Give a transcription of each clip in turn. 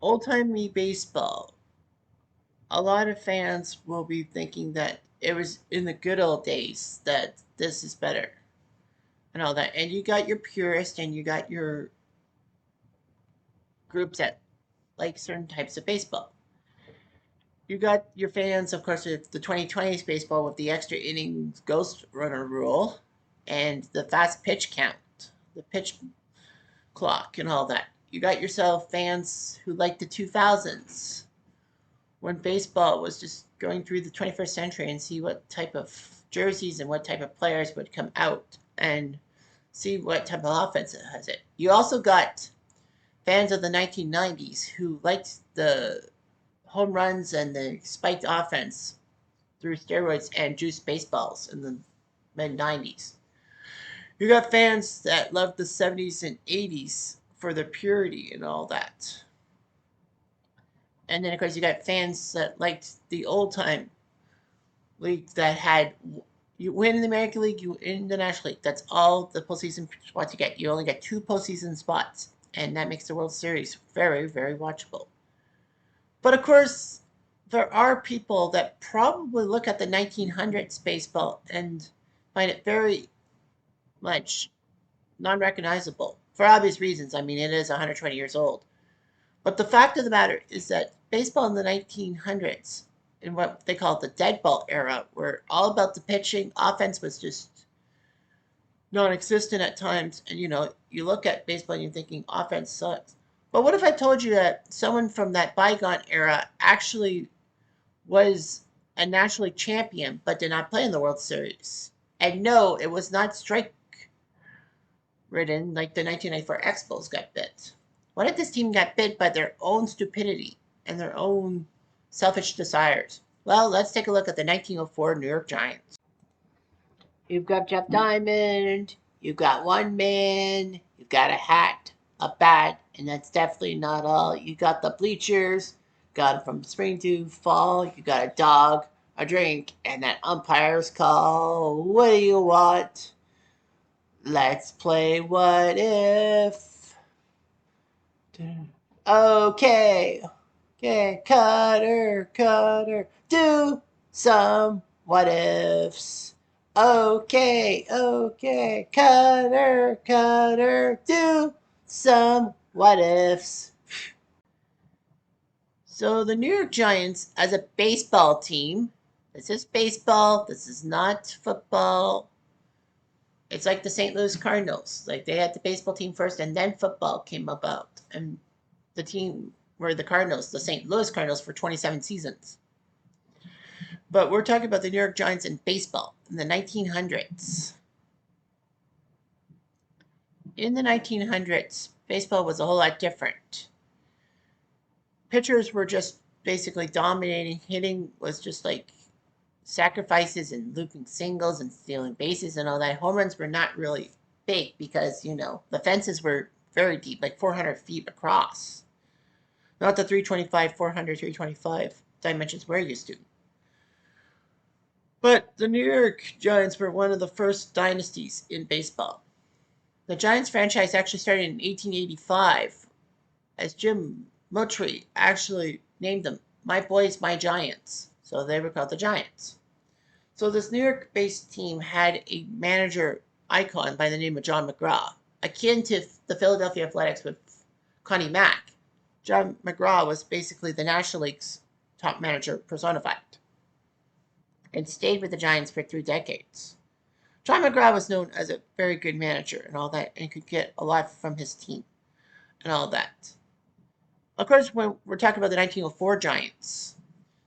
Old-timey baseball, a lot of fans will be thinking that it was in the good old days that this is better and all that. And you got your purists and you got your groups that like certain types of baseball. You got your fans, of course, of the 2020s baseball with the extra innings ghost runner rule and the fast pitch count, the pitch clock, and all that. You got yourself fans who like the 2000s when baseball was just going through the 21st century and see what type of jerseys and what type of players would come out and see what type of offense it has it. You also got fans of the 1990s who liked the home runs and the spiked offense through steroids and juiced baseballs in the mid 90s. You got fans that loved the 70s and 80s for the purity and all that. And then, of course, you got fans that liked the old time league that had you win in the American League, you win the National League. That's all the postseason spots you get. You only get two postseason spots, and that makes the World Series very, very watchable. But of course, there are people that probably look at the 1900s baseball and find it very much non recognizable for obvious reasons. I mean, it is 120 years old. But the fact of the matter is that baseball in the 1900s, in what they call the dead ball era, were all about the pitching. Offense was just non existent at times. And you look at baseball and you're thinking offense sucks. But what if I told you that someone from that bygone era actually was a National League champion but did not play in the World Series? And no, it was not strike ridden like the 1994 Expos got bit. What if this team got bit by their own stupidity and their own selfish desires? Well, let's take a look at the 1904 New York Giants. You've got Jeff Diamond, you've got one man, you've got a hat, a bat, and that's definitely not all. You got the bleachers, got it from spring to fall, you got a dog, a drink, and that umpire's call. What do you want? Let's play what if. Okay, okay, Cutter, do some what ifs. Okay, okay, Cutter, do some what ifs. So the New York Giants, as a baseball team, this is baseball, this is not football. It's like the St. Louis Cardinals. Like they had the baseball team first and then football came about. And the team were the Cardinals, the St. Louis Cardinals for 27 seasons. But we're talking about the New York Giants in baseball in the 1900s. In the 1900s, baseball was a whole lot different. Pitchers were just basically dominating. Hitting was just like sacrifices and looping singles and stealing bases and all that. Home runs were not really big because, the fences were very deep, like 400 feet across. Not the 325, 400, 325 dimensions we're used to. But the New York Giants were one of the first dynasties in baseball. The Giants franchise actually started in 1885 as Jim Moultrie actually named them My Boys, My Giants. So they were called the Giants. So this New York-based team had a manager icon by the name of John McGraw, akin to the Philadelphia Athletics with Connie Mack. John McGraw was basically the National League's top manager personified and stayed with the Giants for 3 decades. John McGraw was known as a very good manager and all that, and could get a lot from his team and all that. Of course, when we're talking about the 1904 Giants,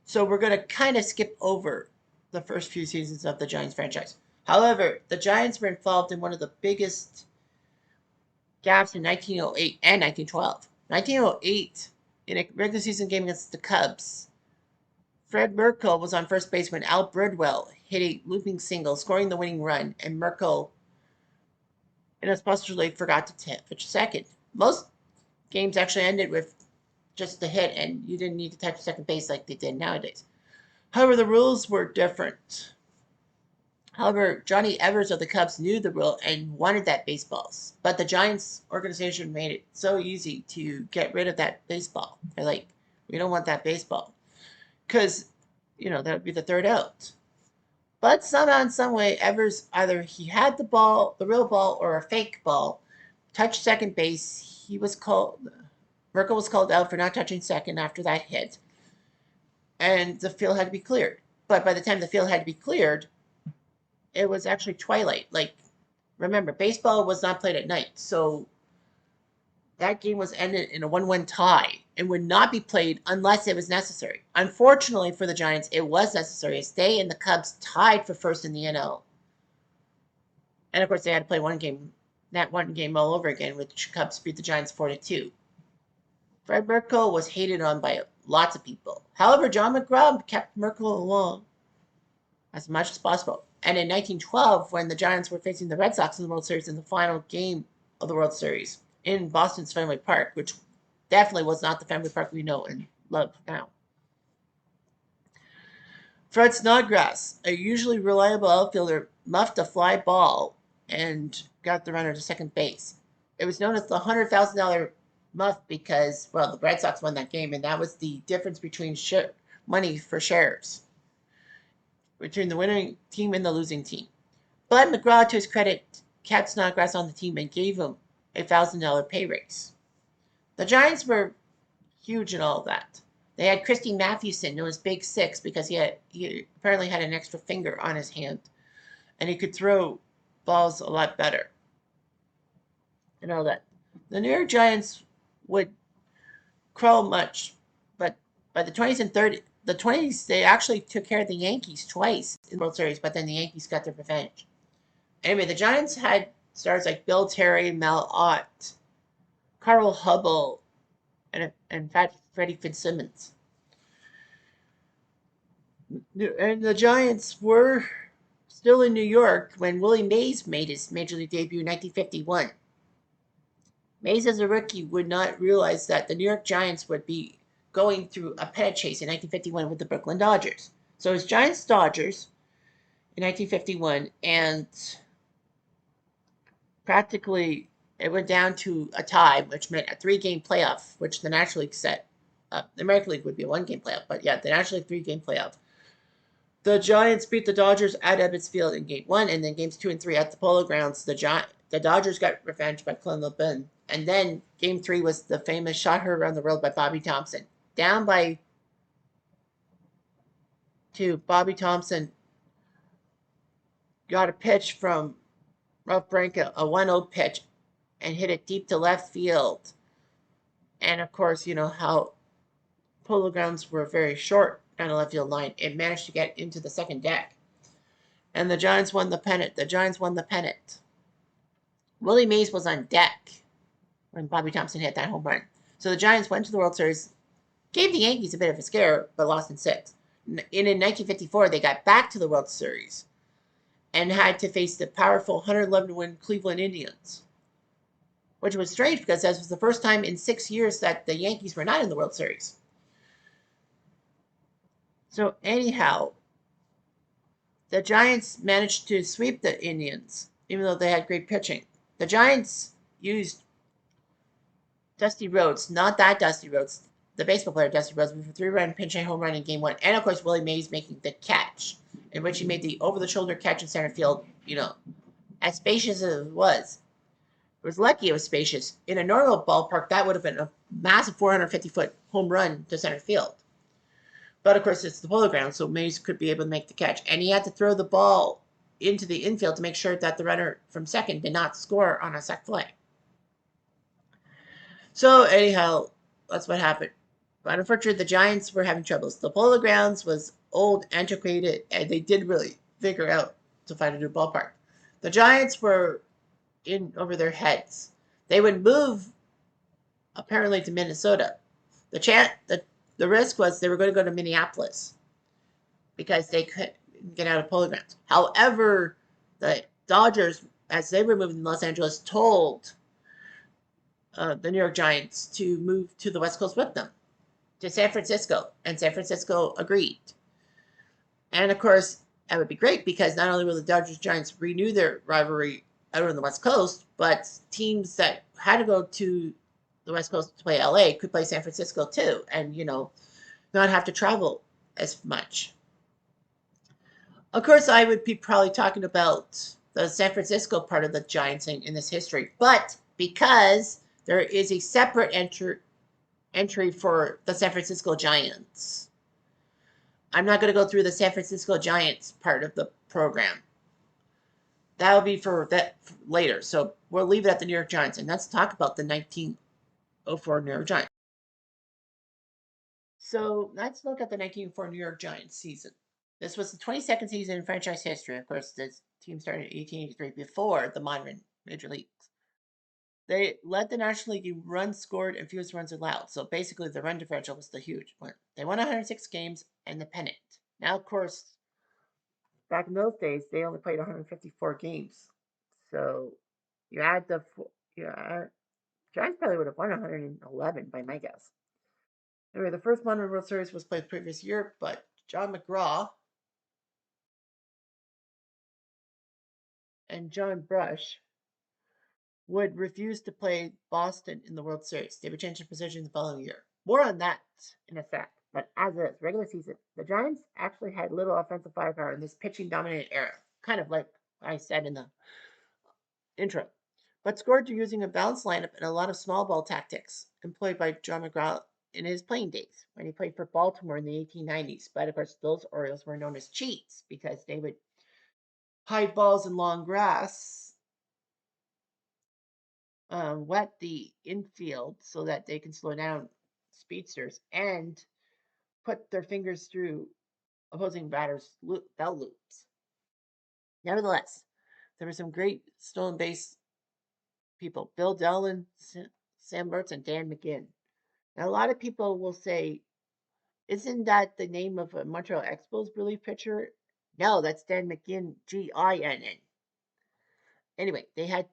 so we're going to kind of skip over the first few seasons of the Giants franchise. However, the Giants were involved in one of the biggest gaffes in 1908 and 1912. 1908, in a regular season game against the Cubs, Fred Merkle was on first base when Al Bridwell hit a looping single, scoring the winning run, and Merkle, in a special league, forgot to pitch second. Most games actually ended with just the hit, and you didn't need to touch second base like they did nowadays. However, the rules were different. However, Johnny Evers of the Cubs knew the rule and wanted that baseball. But the Giants organization made it so easy to get rid of that baseball. They're like, we don't want that baseball. Because, that would be the third out. But somehow, in some way, Evers either he had the ball, the real ball, or a fake ball, touched second base. Merkel was called out for not touching second after that hit. And the field had to be cleared. But by the time the field had to be cleared, it was actually twilight. Like, remember, baseball was not played at night. So that game was ended in a 1-1 tie and would not be played unless it was necessary. Unfortunately for the Giants, it was necessary as they and the Cubs tied for first in the NL. And of course, they had to play that one game all over again, which Cubs beat the Giants 4-2. Fred Merkel was hated on by lots of people. However, John McGraw kept Merkel along as much as possible. And in 1912, when the Giants were facing the Red Sox in the World Series in the final game of the World Series in Boston's Fenway Park, which definitely was not the Fenway Park we know and love now. Fred Snodgrass, a usually reliable outfielder, muffed a fly ball and got the runner to second base. It was known as the $100,000 muff because, well, the Red Sox won that game, and that was the difference between money for shares between the winning team and the losing team. But McGraw, to his credit, kept Snodgrass on the team and gave him a $1,000 pay raise. The Giants were huge in all of that. They had Christy Mathewson, known as Big Six, because he apparently had an extra finger on his hand, and he could throw balls a lot better. And all that. The New York Giants would crawl much, but by the 20s and 30s, they actually took care of the Yankees twice in the World Series, but then the Yankees got their revenge. Anyway, the Giants had stars like Bill Terry, Mel Ott, Carl Hubble, and Freddie Fitzsimmons. And the Giants were still in New York when Willie Mays made his Major League debut in 1951. Mays, as a rookie, would not realize that the New York Giants would be going through a pennant chase in 1951 with the Brooklyn Dodgers. So it was Giants-Dodgers in 1951, and practically it went down to a tie, which meant a 3-game playoff, which the National League set up. The American League would be a 1-game playoff, but yeah, the National League 3-game playoff. The Giants beat the Dodgers at Ebbets Field in Game 1, and then Games 2 and 3 at the Polo Grounds. The Dodgers got revenge by Clem LeBun. And then Game 3 was the famous shot heard around the world by Bobby Thompson. Down by 2, Bobby Thompson got a pitch from Ralph Branca, a 1-0 pitch, and hit it deep to left field. And of course, you know how Polo Grounds were very short on the left field line. It managed to get into the second deck. And the Giants won the pennant. Willie Mays was on deck when Bobby Thompson hit that home run. So the Giants went to the World Series, gave the Yankees a bit of a scare, but lost in 6. In 1954, they got back to the World Series and had to face the powerful 111-win Cleveland Indians, which was strange because that was the first time in 6 years that the Yankees were not in the World Series. So anyhow, the Giants managed to sweep the Indians, even though they had great pitching. The Giants used Dusty Rhodes, not that Dusty Rhodes, the baseball player Dusty Rhodes, with a 3-run pinch hit home run in Game 1. And, of course, Willie Mays making the catch, in which he made the over-the-shoulder catch in center field, as spacious as it was. It was lucky it was spacious. In a normal ballpark, that would have been a massive 450-foot home run to center field. But, of course, it's the Polo Grounds, so Mays could be able to make the catch. And he had to throw the ball into the infield to make sure that the runner from second did not score on a sac fly. So, anyhow, that's what happened. But unfortunately, the Giants were having troubles. The Polo Grounds was old, antiquated, and they did really figure out to find a new ballpark. The Giants were in over their heads. They would move, apparently, to Minnesota. The risk was they were going to go to Minneapolis because they couldn't get out of Polo Grounds. However, the Dodgers, as they were moving to Los Angeles, told the New York Giants to move to the West Coast with them, to San Francisco, and San Francisco agreed. And of course, That would be great because not only will the Dodgers Giants renew their rivalry out on the West Coast, but teams that had to go to the West Coast to play LA could play San Francisco too, and not have to travel as much. Of course, I would be probably talking about the San Francisco part of the Giants in this history, but because there is a separate entry for the San Francisco Giants, I'm not going to go through the San Francisco Giants part of the program. That'll be for that later. So we'll leave it at the New York Giants, and let's talk about the 1904 New York Giants. So let's look at the 1904 New York Giants season. This was the 22nd season in franchise history. Of course, this team started in 1883 before the modern major leagues. They led the National League in runs scored and fewest runs allowed. So basically, the run differential was the huge one. They won 106 games and the pennant. Now, of course, back in those days, they only played 154 games. So you add the Giants probably would have won 111 by my guess. Anyway, the first Modern World Series was played the previous year, but John McGraw and John Brush would refuse to play Boston in the World Series. They would change their position the following year. More on that in a sec. But as a regular season, the Giants actually had little offensive firepower in this pitching dominated era, kind of like I said in the intro, but scored using a balanced lineup and a lot of small ball tactics employed by John McGraw in his playing days when he played for Baltimore in the 1890s. But of course, those Orioles were known as cheats because they would hide balls in long grass, wet the infield so that they can slow down speedsters, and put their fingers through opposing batters' bell loops. Nevertheless, there were some great stolen base people: Bill Dellin, Sam Mertz, and Dan McGinn. Now, a lot of people will say, isn't that the name of a Montreal Expos relief pitcher? No, that's Dan McGinn, Ginn. Anyway, they had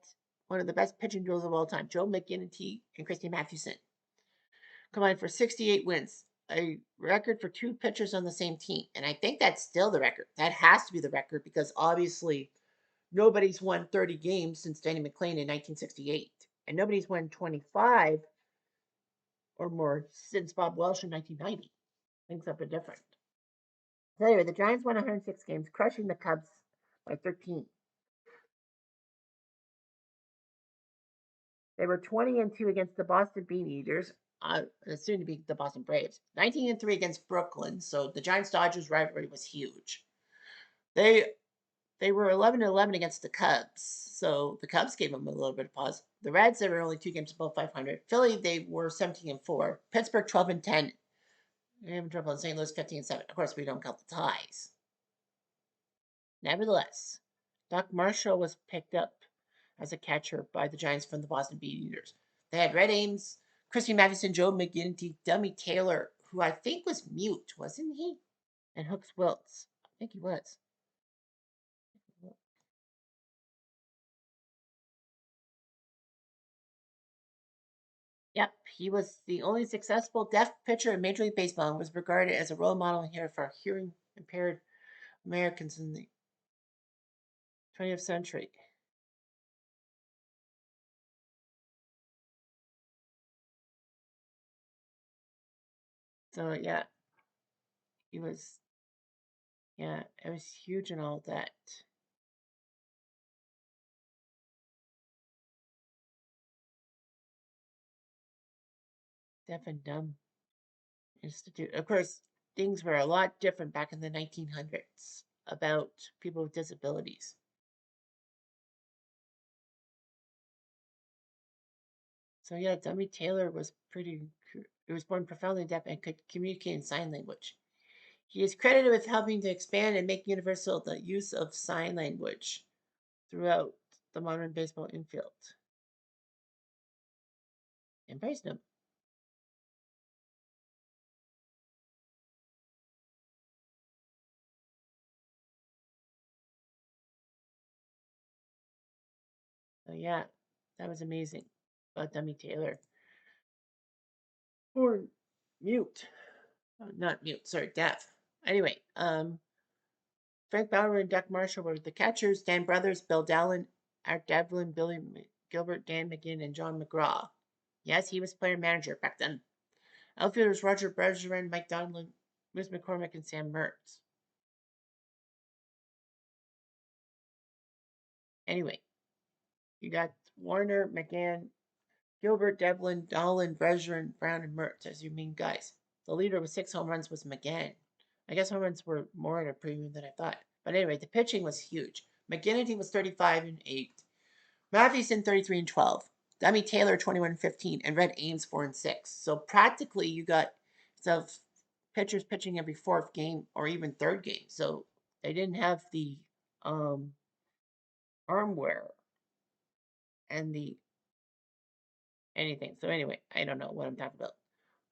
one of the best pitching duels of all time, Joe McGinnity and Christy Mathewson, combined for 68 wins, a record for two pitchers on the same team. And I think that's still the record. That has to be the record because obviously nobody's won 30 games since Danny McLean in 1968. And nobody's won 25 or more since Bob Welsh in 1990. Things have been different. So anyway, the Giants won 106 games, crushing the Cubs by 13. They were 20-2 against the Boston Beaneaters, soon to be the Boston Braves. 19-3 against Brooklyn. So the Giants-Dodgers rivalry was huge. They were 11-11 against the Cubs. So the Cubs gave them a little bit of pause. The Reds, they were only 2 games above 500. Philly, they were 17-4. Pittsburgh, 12-10. They having trouble in St. Louis, 15-7. Of course, we don't count the ties. Nevertheless, Doc Marshall was picked up as a catcher by the Giants from the Boston Beaneaters. They had Red Ames, Christy Mathewson, Joe McGinnity, Dummy Taylor, who I think was mute, wasn't he? And Hooks Wiltz. I think he was. Yep, he was the only successful deaf pitcher in Major League Baseball and was regarded as a role model here for hearing impaired Americans in the 20th century. So yeah, he was it was huge and all that. Deaf and Dumb Institute. Of course, things were a lot different back in the 1900s about people with disabilities. So yeah, Dummy Taylor was he was born profoundly deaf and could communicate in sign language. He is credited with helping to expand and make universal the use of sign language throughout the modern baseball infield. And praised him. So yeah, that was amazing about Dummy Taylor. Or mute. Not mute, sorry, deaf. Anyway, Frank Bauer and Duck Marshall were the catchers. Dan Brothers, Bill Dallin, Art Devlin, Gilbert, Dan McGinn, and John McGraw. Yes, he was player manager back then. Outfielders Roger Bergeron, Mike Donlin, Moose McCormick, and Sam Mertz. Anyway, you got Warner, McGann, Gilbert, Devlin, Dolan, Bergeron, Brown, and Mertz as your main guys. The leader with 6 home runs was McGann. I guess home runs were more at a premium than I thought. But anyway, the pitching was huge. McGinnity was 35 and 8. Mathewson 33 and 12. Dummy Taylor 21 and 15. And Red Ames 4 and 6. So practically you got the pitchers pitching every fourth game or even third game. So they didn't have the arm wear and the anything. So anyway, I don't know what I'm talking about.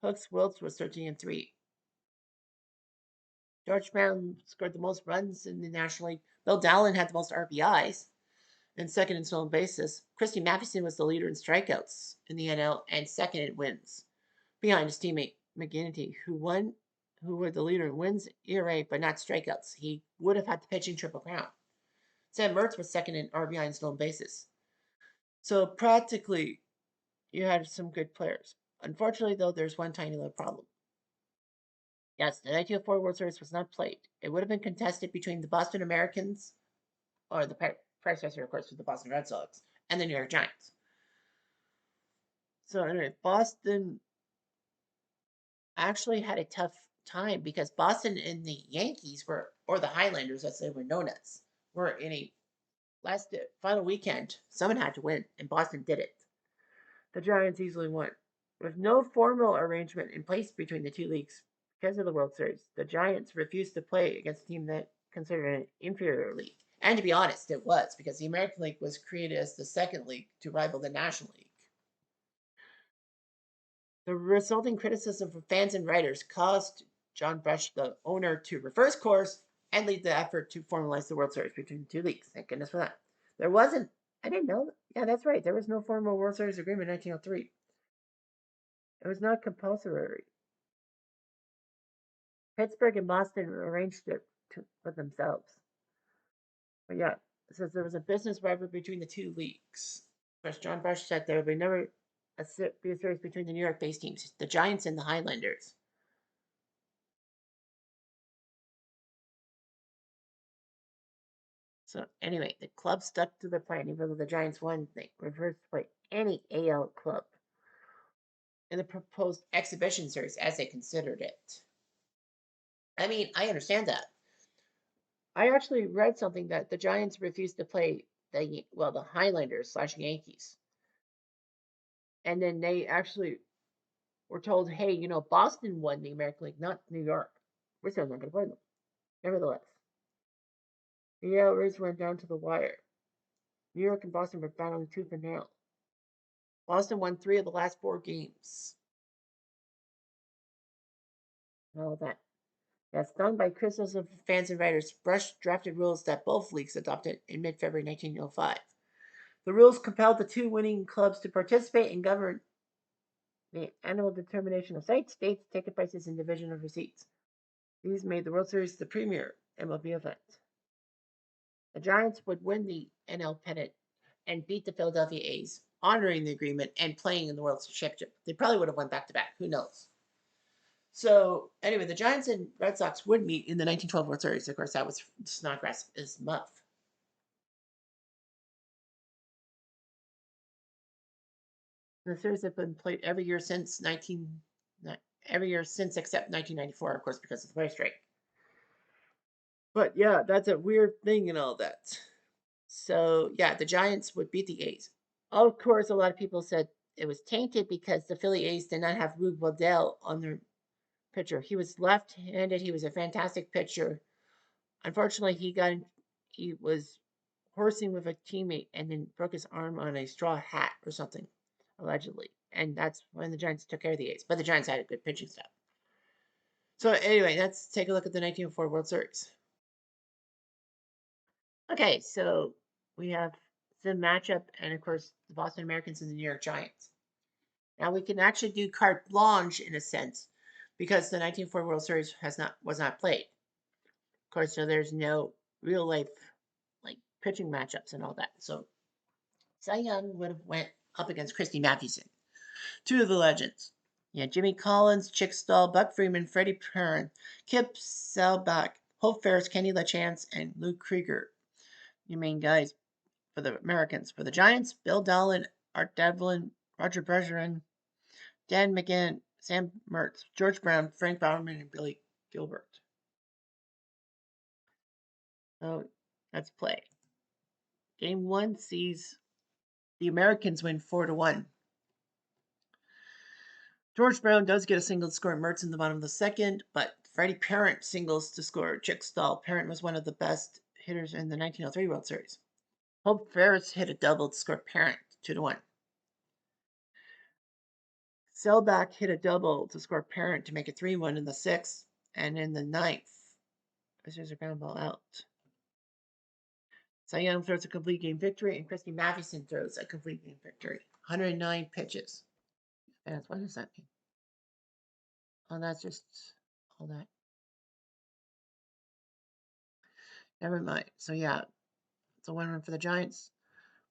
Hooks Wiltz was 13 and 3. George Brown scored the most runs in the National League. Bill Dallin had the most RBIs and second in stolen bases. Christy Mathewson was the leader in strikeouts in the NL and second in wins, behind his teammate McGinnity, who were the leader in wins, ERA, but not strikeouts. He would have had the pitching triple crown. Sam Mertz was second in RBI and stolen bases. So practically, you had some good players. Unfortunately, though, there's one tiny little problem. Yes, the 1904 World Series was not played. It would have been contested between the Boston Americans, or the predecessor, of course, was the Boston Red Sox, and the New York Giants. So anyway, Boston actually had a tough time because Boston and the Yankees were, or the Highlanders as they were known as, were in a final weekend. Someone had to win, and Boston did it. The Giants easily won. With no formal arrangement in place between the two leagues because of the World Series, the Giants refused to play against a team that considered an inferior league. And to be honest, it was, because the American League was created as the second league to rival the National League. The resulting criticism from fans and writers caused John Brush, the owner, to reverse course and lead the effort to formalize the World Series between the two leagues. Thank goodness for that. There wasn't, I didn't know. Yeah, that's right. There was no formal World Series agreement in 1903. It was not compulsory. Pittsburgh and Boston arranged it with themselves. But yeah, it says there was a business rivalry between the two leagues. Of course, John Brush said there would be never be a series between the New York-based teams, the Giants and the Highlanders. So anyway, the club stuck to their plan, even though the Giants won. They refused to play any AL club in the proposed exhibition series, as they considered it. I mean, I understand that. I actually read something that the Giants refused to play the Highlanders / Yankees, and then they actually were told, hey, Boston won the American League, not New York. We're still not going to play them. Nevertheless, the AL race went down to the wire. New York and Boston were battling tooth and nail. Boston won 3 of the last 4 games. And all of that. That's done by criticism of fans and writers. Brush drafted rules that both leagues adopted in mid-February 1905. The rules compelled the 2 winning clubs to participate and govern the annual determination of sites, dates, ticket prices, and division of receipts. These made the World Series the premier MLB event. The Giants would win the NL pennant and beat the Philadelphia A's, honoring the agreement and playing in the World Championship. They probably would have won back-to-back. Who knows? So anyway, the Giants and Red Sox would meet in the 1912 World Series. Of course, that was Snodgrass' muff. The series have been played every year since except 1994, of course, because of the players' strike. But yeah, that's a weird thing and all that. So yeah, the Giants would beat the A's. Of course, a lot of people said it was tainted because the Philly A's did not have Rube Waddell on their pitcher. He was left-handed. He was a fantastic pitcher. Unfortunately, he was horsing with a teammate and then broke his arm on a straw hat or something, allegedly. And that's when the Giants took care of the A's. But the Giants had a good pitching staff. So anyway, let's take a look at the 1904 World Series. Okay, so we have the matchup, and of course, the Boston Americans and the New York Giants. Now we can actually do carte blanche in a sense, because the 1904 World Series was not played. Of course, so there's no real life like pitching matchups and all that. So Cy Young would have went up against Christy Mathewson, two of the legends. Yeah, Jimmy Collins, Chick Stahl, Buck Freeman, Freddie Perrin, Kip Selbach, Hope Ferris, Kenny LaChance, and Luke Krieger. Your main guys for the Americans. For the Giants, Bill Dallin, Art Devlin, Roger Bergeron, Dan McGinn, Sam Mertz, George Brown, Frank Bauerman, and Billy Gilbert. So let's play. Game 1 sees the Americans win 4-1. George Brown does get a single to score Mertz in the bottom of the second, but Freddie Perrin singles to score Chick Stahl. Perrin was one of the best hitters in the 1903 World Series. Hope Ferris hit a double to score Perrin 2-1. Selbach hit a double to score Perrin to make it 3-1 in the sixth, and in the ninth, there's a ground ball out. Cy Young throws a complete game victory, and Christy Mathewson throws a complete game victory. 109 pitches. Fans, what does that mean? Oh, that's just all that. Never mind. So yeah, it's a 1-run for the Giants.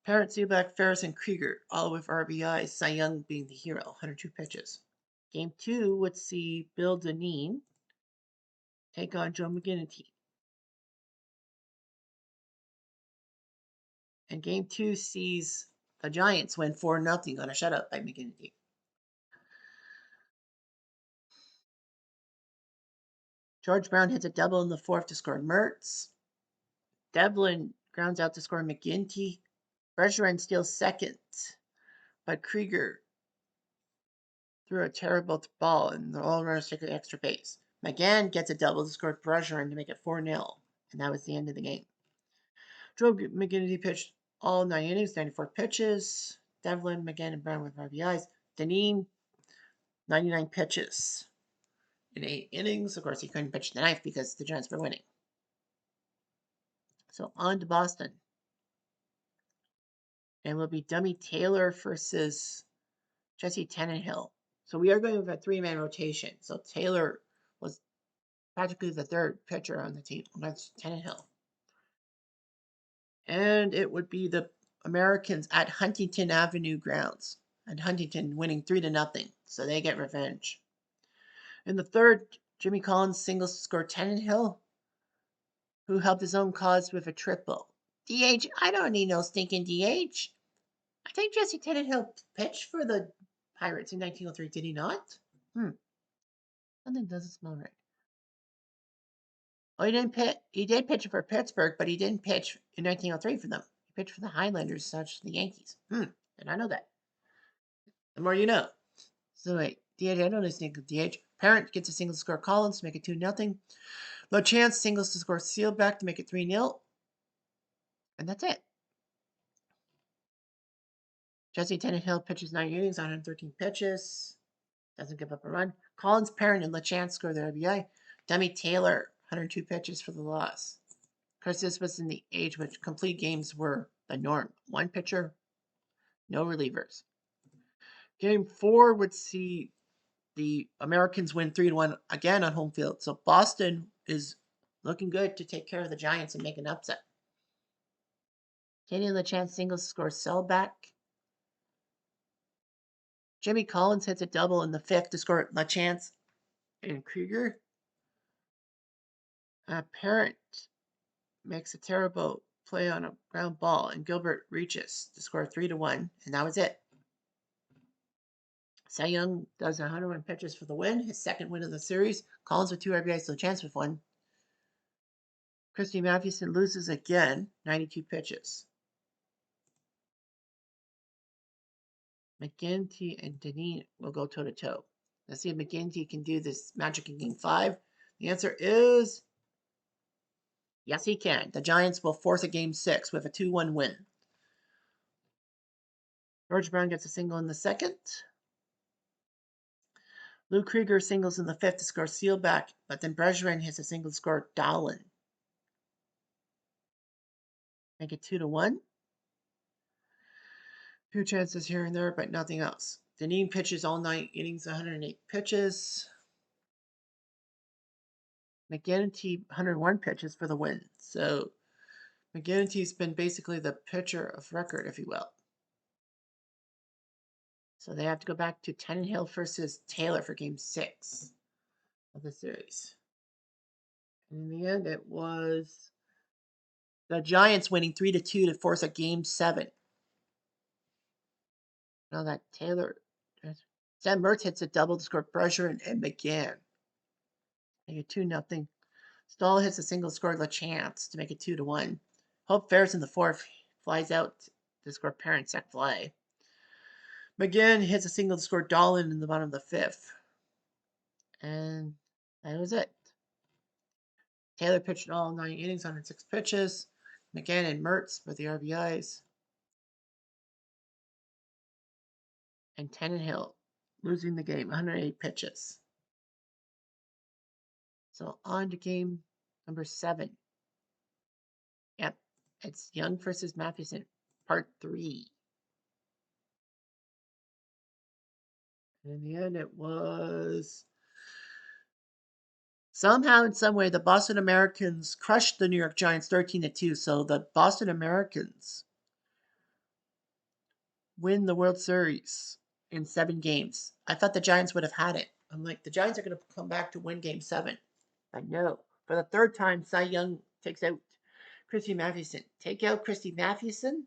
Parrott, Seaback, Ferris, and Krieger, all with RBIs. Cy Young being the hero, 102 pitches. Game 2 would see Bill Dineen take on Joe McGinnity. And Game 2 sees the Giants win 4-0 on a shutout by McGinnity. George Brown hits a double in the fourth to score Mertz. Devlin grounds out to score McGinnity. Bergeron steals second, but Krieger threw a terrible ball, and the all runners take an extra base. McGann gets a double to score Bergeron to make it 4-0, and that was the end of the game. Joe McGinnity pitched all 9 innings, 94 pitches. Devlin, McGann, and Brown with RBIs. Dineen, 99 pitches in 8 innings. Of course, he couldn't pitch the ninth because the Giants were winning. So on to Boston. And it will be Dummy Taylor versus Jesse Tannenhill. So we are going with a 3-man rotation. So Taylor was practically the third pitcher on the team against Tannenhill. And it would be the Americans at Huntington Avenue grounds. And Huntington winning 3-0. So they get revenge. In the third, Jimmy Collins singles to score Tannenhill, who helped his own cause with a triple. DH, I don't need no stinking DH. I think Jesse Tannenhill pitched for the Pirates in 1903, did he not? Something doesn't smell right. Oh, he didn't pitch. He did pitch for Pittsburgh, but he didn't pitch in 1903 for them. He pitched for the Highlanders, such the Yankees. Did I know that? The more you know. So wait, DH, I don't know stinking DH. Parent gets a single to score Collins to make it 2-0. LaChance singles to score Sealback to make it 3-0. And that's it. Jesse Tannenhill pitches 9 innings, 113 pitches. Doesn't give up a run. Collins, Perrin, and LaChance score their RBI. Dummy Taylor, 102 pitches for the loss. Of course, this was in the age which complete games were the norm. One pitcher, no relievers. Game 4 would see the Americans win 3-1 again on home field. So Boston is looking good to take care of the Giants and make an upset. Kenny LaChance singles scores Selbach. Jimmy Collins hits a double in the fifth to score LaChance and Krieger. Parent makes a terrible play on a ground ball, and Gilbert reaches to score 3-1, and that was it. Cy Young does 101 pitches for the win, his second win of the series. Collins with 2 RBIs, LaChance with 1. Christy Mathewson loses again, 92 pitches. McGinnity and Dineen will go toe-to-toe. Let's see if McGinnity can do this magic in Game 5. The answer is yes, he can. The Giants will force a Game 6 with a 2-1 win. George Brown gets a single in the second. Lou Krieger singles in the fifth to score Sealback, but then Bergeron hits a single to score Dowlin. Make it 2-1. Few chances here and there, but nothing else. Dineen pitches all 9 innings, 108 pitches. McGinnity, 101 pitches for the win. So McGinnity's been basically the pitcher of record, if you will. So they have to go back to Tannenhill versus Taylor for game 6 of the series. And in the end, it was the Giants winning 3-2 to force a game 7. Now that Taylor, Sam Mertz hits a double to score Bergeron and McGinn. Make it 2-0. Stahl hits a single to score LeChance to make it 2-1. Hope Ferris in the 4th flies out to score Parent sac fly. McGinn hits a single to score Dolan in the bottom of the 5th. And that was it. Taylor pitched all 9 innings, 106 pitches. McGinn and Mertz for the RBIs. And Tannenhill losing the game, 108 pitches. So on to game number 7. Yep, it's Young versus Matheson, part 3. And in the end, it was somehow, in some way, the Boston Americans crushed the New York Giants 13-2. So the Boston Americans win the World Series in 7 games. I thought the Giants would have had it. I'm like, the Giants are going to come back to win game 7. I know. For the 3rd time, Cy Young takes out Christy Mathewson. Take out Christy Mathewson,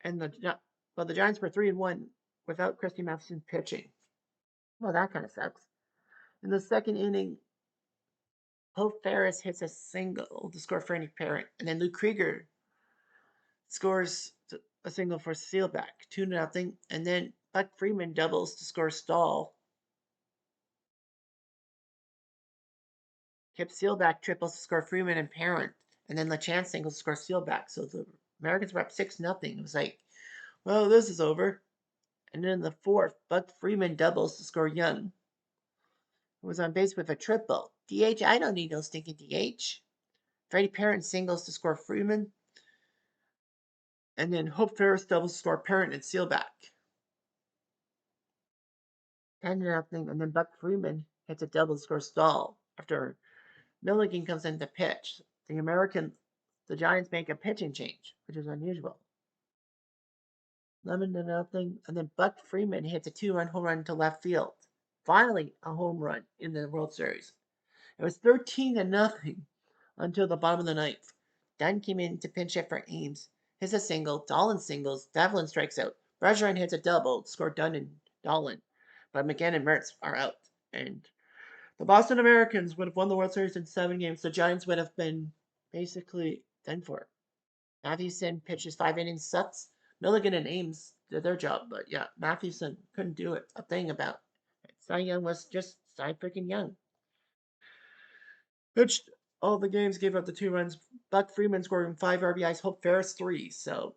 and the Giants were 3-1 without Christy Mathewson pitching. Well, that kind of sucks. In the 2nd inning, Hope Ferris hits a single to score Franny Parent, and then Luke Krieger scores a single for Seelbach, 2-0, and then Buck Freeman doubles to score Stahl. Kip Seelbach triples to score Freeman and Parent, and then LeChance singles to score Seelbach. So the Americans were up 6-0. It was like, well, this is over. And then in the 4th, Buck Freeman doubles to score Young, who was on base with a triple. DH, I don't need no stinking DH. Freddie Parent singles to score Freeman. And then Hope Ferris doubles to score Parent and Seelbach. 10-0, and then Buck Freeman hits a double to score Stahl after Milligan comes in to pitch. The Giants make a pitching change, which is unusual. 11-0, and then Buck Freeman hits a 2-run home run to left field. Finally, a home run in the World Series. It was 13-0 until the bottom of the 9th. Dunn came in to pinch hit for Ames. Hits a single. Dolan singles. Devlin strikes out. Bergeron hits a double. Scored Dunn and Dolan. But McGinn and Mertz are out. And the Boston Americans would have won the World Series in 7 games. The Giants would have been basically done for. Mathewson pitches 5 innings, sucks. Milligan and Ames did their job. But yeah, Mathewson couldn't do a thing about it. Cy Young was just Cy freaking Young. Pitched all the games, gave up the 2 runs. Buck Freeman scoring 5 RBIs, Hope Ferris 3. So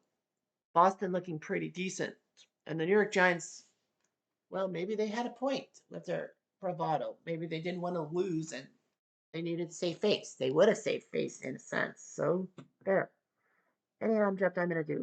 Boston looking pretty decent. And the New York Giants, well, maybe they had a point with their bravado. Maybe they didn't want to lose and they needed to save face. They would have saved face in a sense. So there. Anyhow, I'm Jeff. I'm going to do